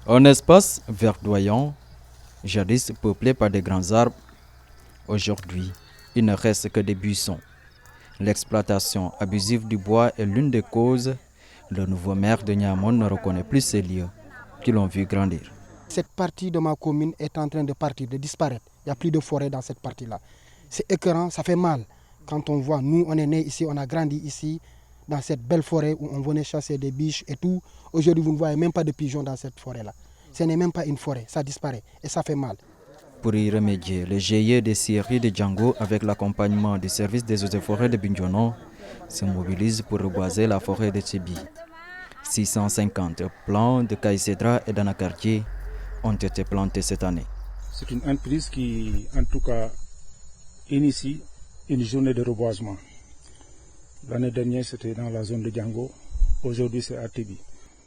Un espace verdoyant, jadis peuplé par de grands arbres, aujourd'hui, il ne reste que des buissons. L'exploitation abusive du bois est l'une des causes. Le nouveau maire de Niamone ne reconnaît plus ces lieux qui l'ont vu grandir. Cette partie de ma commune est en train de partir, de disparaître. Il n'y a plus de forêt dans cette partie-là. C'est écœurant, ça fait mal. Quand on voit, nous, on est nés ici, on a grandi ici, dans cette belle forêt où on venait chasser des biches et tout. Aujourd'hui, vous ne voyez même pas de pigeons dans cette forêt-là. Ce n'est même pas une forêt, ça disparaît et ça fait mal. Pour y remédier, le GIE des scieries de Django, avec l'accompagnement du service des eaux et forêts de Bignona, se mobilise pour reboiser la forêt de Tchébi. 650 plants de caïcédra et d'anacardier ont été plantés cette année. C'est une entreprise qui, en tout cas, initie une journée de reboisement. L'année dernière, c'était dans la zone de Django. Aujourd'hui, c'est à Tchébi.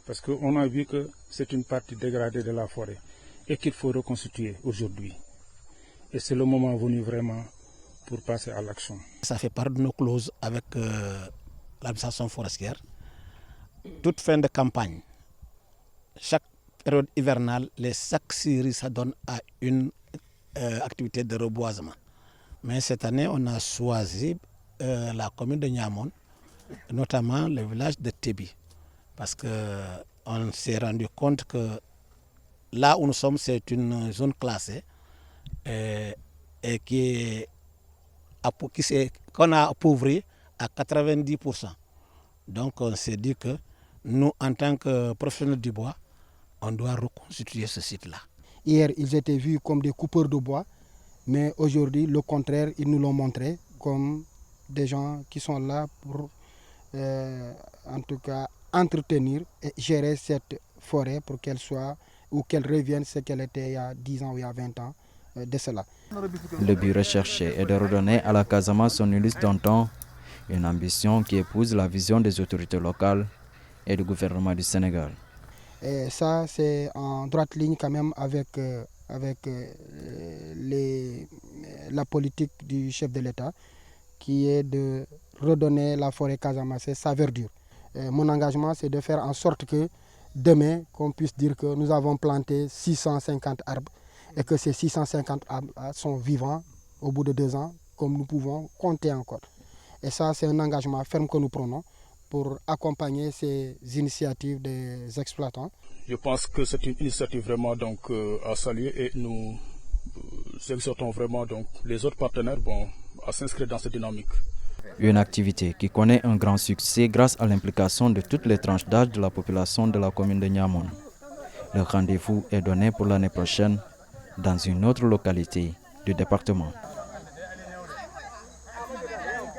Parce qu'on a vu que c'est une partie dégradée de la forêt et qu'il faut reconstituer aujourd'hui. Et c'est le moment venu vraiment pour passer à l'action. Ça fait part de nos clauses avec l'administration forestière. Toute fin de campagne, chaque période hivernale, chaque série, ça donne à une activité de reboisement. Mais cette année, on a choisi la commune de Niamone, notamment le village de Tchébi. Parce qu'on s'est rendu compte que là où nous sommes, c'est une zone classée et qu'on a appauvri à 90%. Donc on s'est dit que nous, en tant que professionnels du bois, on doit reconstituer ce site-là. Hier, ils étaient vus comme des coupeurs de bois, mais aujourd'hui, le contraire, ils nous l'ont montré comme des gens qui sont là pour, en tout cas, entretenir et gérer cette forêt pour qu'elle soit ou qu'elle revienne ce qu'elle était il y a 10 ans ou il y a 20 ans de cela. Le but recherché est de redonner à la Casamance son illustre d'antan, une ambition qui épouse la vision des autorités locales et du gouvernement du Sénégal. Et ça, c'est en droite ligne quand même avec la politique du chef de l'État, qui est de redonner la forêt casamançaise sa verdure. Mon engagement, c'est de faire en sorte que demain, qu'on puisse dire que nous avons planté 650 arbres et que ces 650 arbres sont vivants au bout de 2 ans, comme nous pouvons compter encore. Et ça, c'est un engagement ferme que nous prenons pour accompagner ces initiatives des exploitants. Je pense que c'est une initiative vraiment donc, à saluer et nous exhortons vraiment donc, les autres partenaires à s'inscrire dans cette dynamique. Une activité qui connaît un grand succès grâce à l'implication de toutes les tranches d'âge de la population de la commune de Niamone. Le rendez-vous est donné pour l'année prochaine dans une autre localité du département.